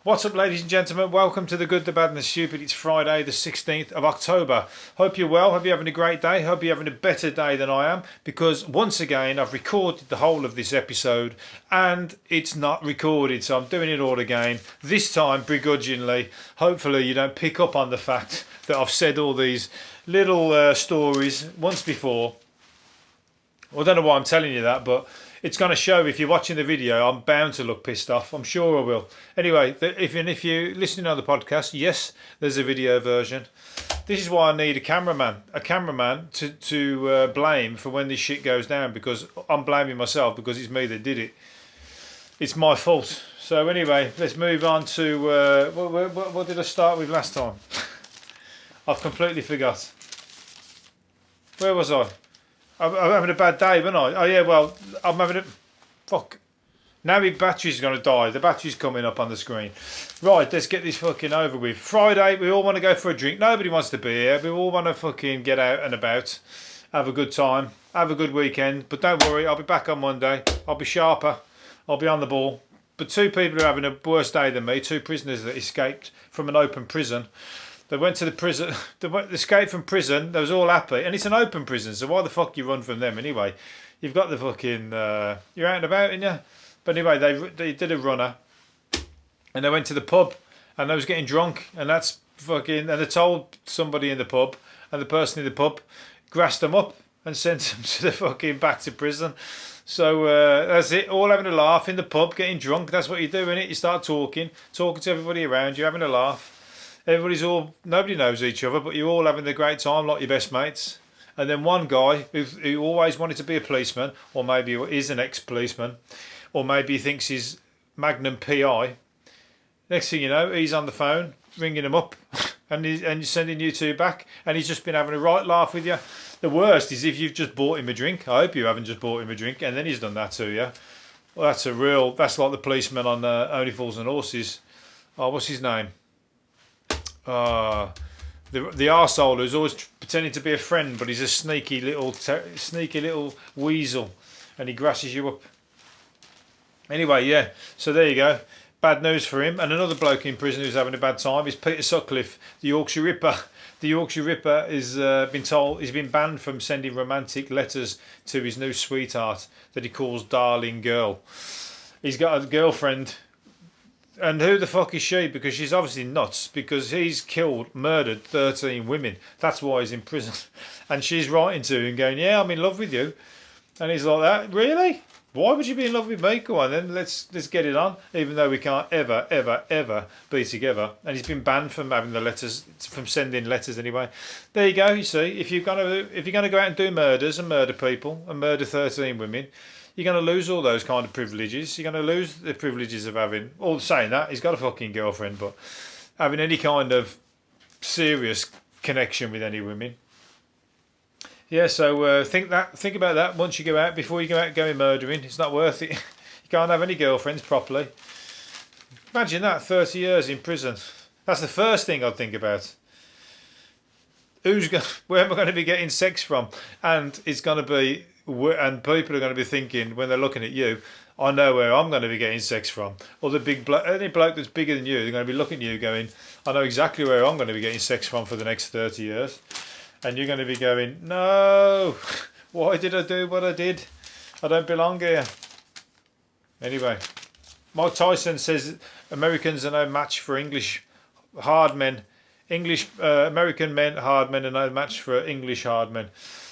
What's up, ladies and gentlemen? Welcome to the Good, the Bad and the Stupid. It's Friday the 16th of October. Hope you're well. Hope you're having a great day. Hope you're having a better day than I am, because once again I've recorded the whole of this episode and it's not recorded, so I'm doing it all again, this time begrudgingly. Hopefully you don't pick up on the fact that I've said all these little stories once before. Well, I don't know why I'm telling you that, but it's going to show. If you're watching the video, I'm bound to look pissed off. I'm sure I will. Anyway, if you're listening on the podcast, yes, there's a video version. This is why I need a cameraman to blame for when this shit goes down, because I'm blaming myself because it's me that did it. It's my fault. So anyway, let's move on to what did I start with last time? I've completely forgot. Where was I? I'm having a bad day, wasn't I? Oh yeah, well, I'm having a... Fuck. Now my battery's going to die. The battery's coming up on the screen. Right, let's get this fucking over with. Friday, we all want to go for a drink. Nobody wants to be here. We all want to fucking get out and about. Have a good time. Have a good weekend. But don't worry, I'll be back on Monday. I'll be sharper. I'll be on the ball. But two people are having a worse day than me. Two prisoners that escaped from an open prison. They went to the prison, they escaped from prison, they was all happy, and it's an open prison, so why the fuck you run from them anyway? You've got the fucking, you're out and about, ain't you? But anyway, they did a runner, and they went to the pub, and they was getting drunk, and that's fucking, and they told somebody in the pub, and the person in the pub grassed them up, and sent them to the fucking back to prison. So that's it, all having a laugh in the pub, getting drunk, that's what you do, innit? You start talking to everybody around you, having a laugh. Nobody knows each other, but you're all having a great time like your best mates. And then one guy who always wanted to be a policeman, or maybe is an ex-policeman, or maybe he thinks he's Magnum PI. Next thing you know, he's on the phone, ringing him up, and he's sending you two back, and he's just been having a right laugh with you. The worst is if you've just bought him a drink. I hope you haven't just bought him a drink, and then he's done that to you. Well, that's like the policeman on Only Fools and Horses. Oh, what's his name? The arsehole who's always pretending to be a friend, but he's a sneaky little weasel, and he grasses you up. Anyway, yeah. So there you go. Bad news for him. And another bloke in prison who's having a bad time is Peter Sutcliffe, the Yorkshire Ripper. The Yorkshire Ripper is he's been banned from sending romantic letters to his new sweetheart that he calls Darling Girl. He's got a girlfriend. And who the fuck is she? Because she's obviously nuts, because he's murdered 13 women. That's why he's in prison. And she's writing to him going, yeah, I'm in love with you. And he's like, that? Really? Why would you be in love with me? Go on then, let's get it on. Even though we can't ever be together. And he's been banned from having the letters, from sending letters anyway. There you go, you see. If you're gonna go out and do murders and murder people and murder 13 women, you're going to lose all those kind of privileges. You're going to lose the privileges of having, all saying that, he's got a fucking girlfriend, but having any kind of serious connection with any women. Yeah, so think about that once you go out, before you go out going murdering. It's not worth it. You can't have any girlfriends properly. Imagine that, 30 years in prison. That's the first thing I'd think about. Where am I going to be getting sex from? And it's going to be... And people are going to be thinking, when they're looking at you, I know where I'm going to be getting sex from. Or any bloke that's bigger than you, they're going to be looking at you going, I know exactly where I'm going to be getting sex from for the next 30 years. And you're going to be going, no, why did I do what I did? I don't belong here. Anyway, Mike Tyson says Americans are no match for English hard men. American men, hard men, are no match for English hard men.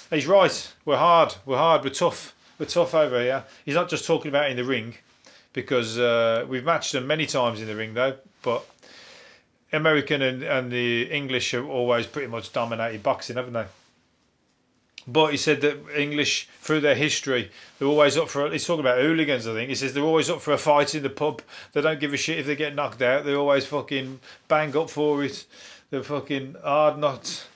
He's right. We're hard. We're tough. We're tough over here. He's not just talking about in the ring, because we've matched them many times in the ring though. But American and the English have always pretty much dominated boxing, haven't they? But he said that English, through their history, they're always up for... He's talking about hooligans, I think. He says they're always up for a fight in the pub. They don't give a shit if they get knocked out. They always fucking bang up for it. They're fucking hard nuts.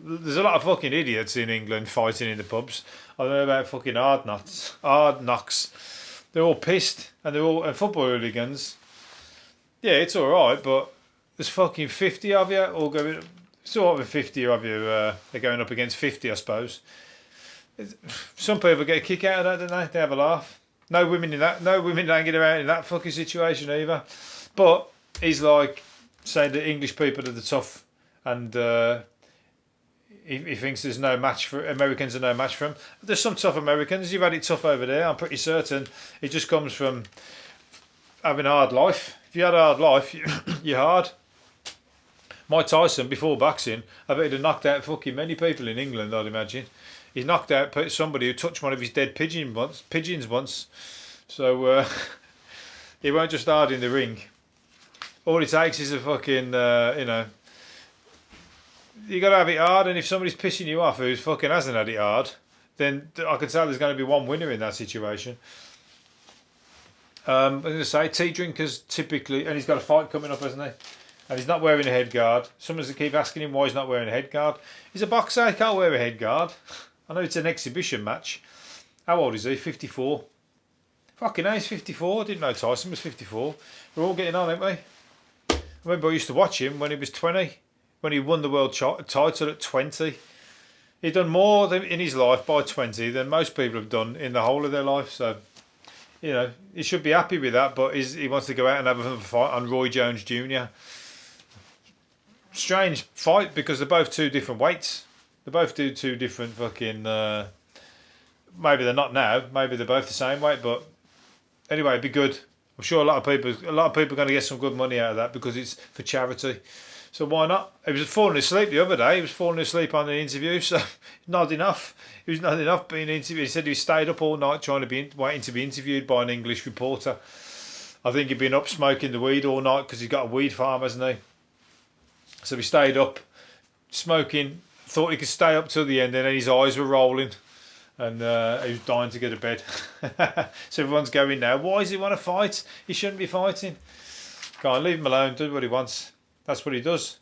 There's a lot of fucking idiots in England fighting in the pubs. I don't know about fucking hard knocks. They're all pissed, and football hooligans. Yeah, it's all right, but there's fucking 50 of you all going. Sort of 50 of you. They're going up against 50, I suppose. Some people get a kick out of that, don't they? They have a laugh. No women don't get around in that fucking situation either. But he's like saying that English people are the tough, and he thinks there's no match for Americans are no match for him. There's some tough Americans. You've had it tough over there. I'm pretty certain it just comes from having a hard life. If you had a hard life, you're hard. Mike Tyson, before boxing, I bet he'd have knocked out fucking many people in England, I'd imagine. He's knocked out somebody who touched one of his dead pigeons once. So he won't just hard in the ring. All it takes is a fucking, you know, you got to have it hard, and if somebody's pissing you off who fucking hasn't had it hard, then I can tell there's going to be one winner in that situation. I'm going to say, tea drinkers typically, and he's got a fight coming up, hasn't he? And he's not wearing a head guard. Someone's to keep asking him why he's not wearing a head guard. He's a boxer, he can't wear a head guard. I know it's an exhibition match. How old is he? 54. Fucking hell, he's 54. I didn't know Tyson was 54. We're all getting on, aren't we? I remember I used to watch him when he was 20. When he won the world title at 20. He'd done more in his life by 20 than most people have done in the whole of their life. So, you know, he should be happy with that, but he wants to go out and have another fight on Roy Jones Jr. Strange fight because they're both two different weights. They both do two different fucking... maybe they're not now. Maybe they're both the same weight, but anyway, it'd be good. I'm sure a lot of people are going to get some good money out of that because it's for charity. So why not? He was falling asleep the other day. He was falling asleep on an interview, so not enough. He was not enough being interviewed. He said he stayed up all night waiting to be interviewed by an English reporter. I think he'd been up smoking the weed all night because he's got a weed farm, hasn't he? So he stayed up smoking, thought he could stay up till the end, and then his eyes were rolling, and he was dying to go to bed. So everyone's going now. Why does he want to fight? He shouldn't be fighting. Go on, leave him alone. Do what he wants. That's what he does.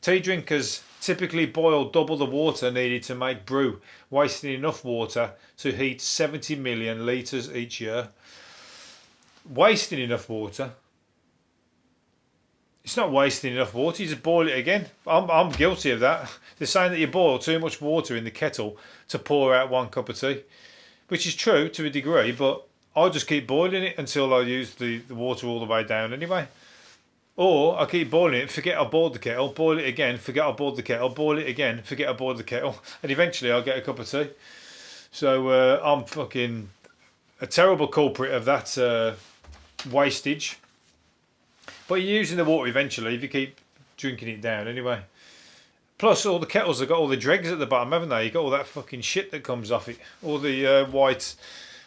Tea drinkers typically boil double the water needed to make brew, wasting enough water to heat 70 million litres each year. Wasting enough water? It's not wasting enough water, you just boil it again. I'm guilty of that. They're saying that you boil too much water in the kettle to pour out 1 cup of tea, which is true to a degree, but I just keep boiling it until I use the water all the way down anyway. Or I keep boiling it, forget I boiled the kettle, boil it again, forget I boiled the kettle, boil it again, forget I boiled the kettle, and eventually I'll get a cup of tea. So I'm fucking a terrible culprit of that wastage. But you're using the water eventually if you keep drinking it down anyway. Plus all the kettles have got all the dregs at the bottom, haven't they? You've got all that fucking shit that comes off it. All the white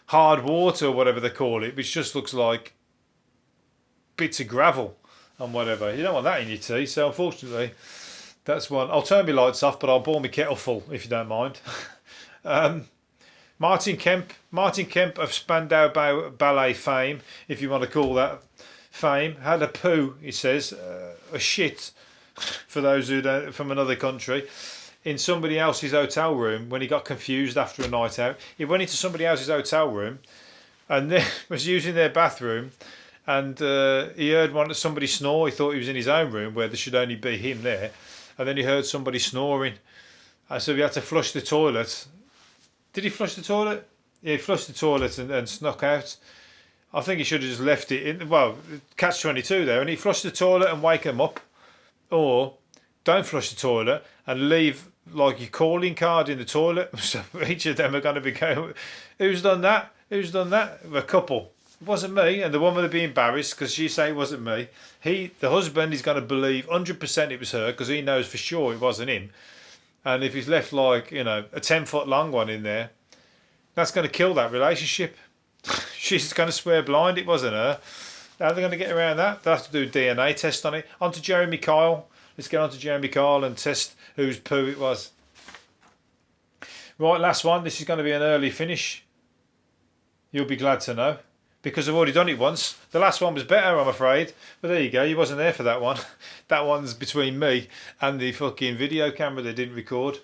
hard water or whatever they call it, which just looks like bits of gravel and whatever. You don't want that in your tea, so unfortunately that's one. I'll turn my lights off, but I'll boil my kettle full if you don't mind. Martin Kemp of Spandau Ballet fame, if you want to call that fame, had a poo, he says, a shit, for those who don't, from another country, in somebody else's hotel room when he got confused after a night out. He went into somebody else's hotel room and then was using their bathroom, and he heard somebody snore. He thought he was in his own room where there should only be him there, and then he heard somebody snoring, and so he had to flush the toilet. Did he flush the toilet? Yeah, he flushed the toilet and snuck out. I think he should have just left it in. Well, catch-22 there, and he flushed the toilet and wake him up, or don't flush the toilet and leave like your calling card in the toilet. So each of them are going to be going, who's done that? Who's done that? A couple. It wasn't me, and the woman would be embarrassed because she say it wasn't me. The husband, is going to believe 100% it was her because he knows for sure it wasn't him. And if he's left like, you know, a 10-foot long one in there, that's going to kill that relationship. She's going to swear blind it wasn't her. How are they going to get around that? They'll have to do a DNA test on it. On to Jeremy Kyle. Let's get on to Jeremy Kyle and test whose poo it was. Right, last one. This is going to be an early finish. You'll be glad to know, because I've already done it once. The last one was better, I'm afraid. But there you go. You wasn't there for that one. That one's between me and the fucking video camera they didn't record.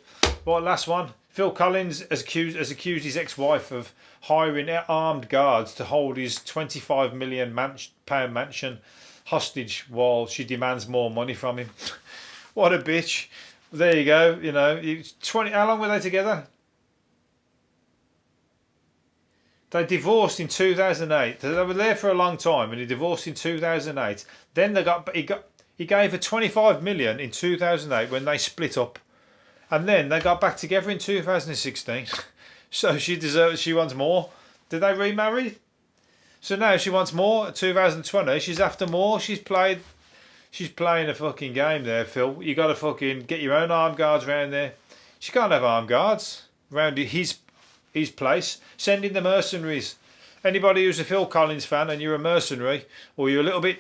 Right, last one. Phill Collins has accused his ex-wife of hiring armed guards to hold his £25 million pound mansion hostage while she demands more money from him. What a bitch. There you go. You know, 20. How long were they together? They divorced in 2008. They were there for a long time, and he divorced in 2008. Then he gave her 25 million in 2008 when they split up, and then they got back together in 2016. So she wants more. Did they remarry? So now she wants more. 2020, she's after more. She's playing a fucking game there, Phil. You got to fucking get your own armed guards around there. She can't have armed guards around his place. Send in the mercenaries. Anybody who's a Phil Collins fan and you're a mercenary, or you're a little bit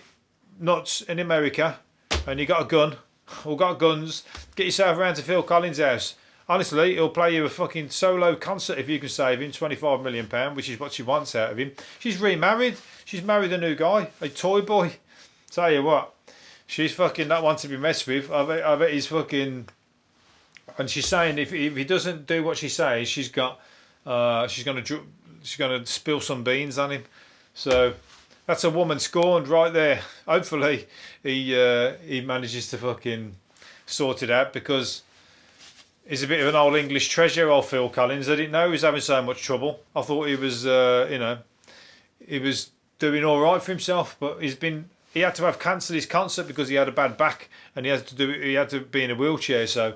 nuts in America, and you got a gun or got guns, get yourself around to Phil Collins' house. Honestly, he'll play you a fucking solo concert if you can save him £25 million, which is what she wants out of him. She's remarried. She's married a new guy, a toy boy. Tell you what, she's fucking not one to be messed with. I bet he's fucking. And she's saying if he doesn't do what she says, she's gonna spill some beans on him. So that's a woman scorned right there. Hopefully he manages to fucking sort it out, because he's a bit of an old English treasure, old Phil Collins. I didn't know he was having so much trouble. I thought he was he was doing all right for himself, but he had to have cancelled his concert because he had a bad back, and he had to be in a wheelchair. So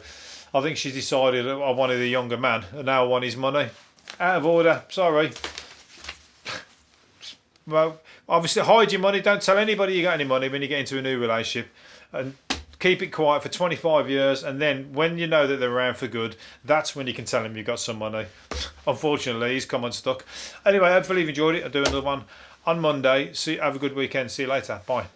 I think she's decided, I wanted a younger man, and now I want his money. Out of order, sorry. Well, obviously hide your money. Don't tell anybody you got any money when you get into a new relationship, and keep it quiet for 25 years. And then when you know that they're around for good, that's when you can tell them you've got some money. Unfortunately, he's come unstuck. Anyway, hopefully you've enjoyed it. I'll do another one on Monday. Have a good weekend. See you later. Bye.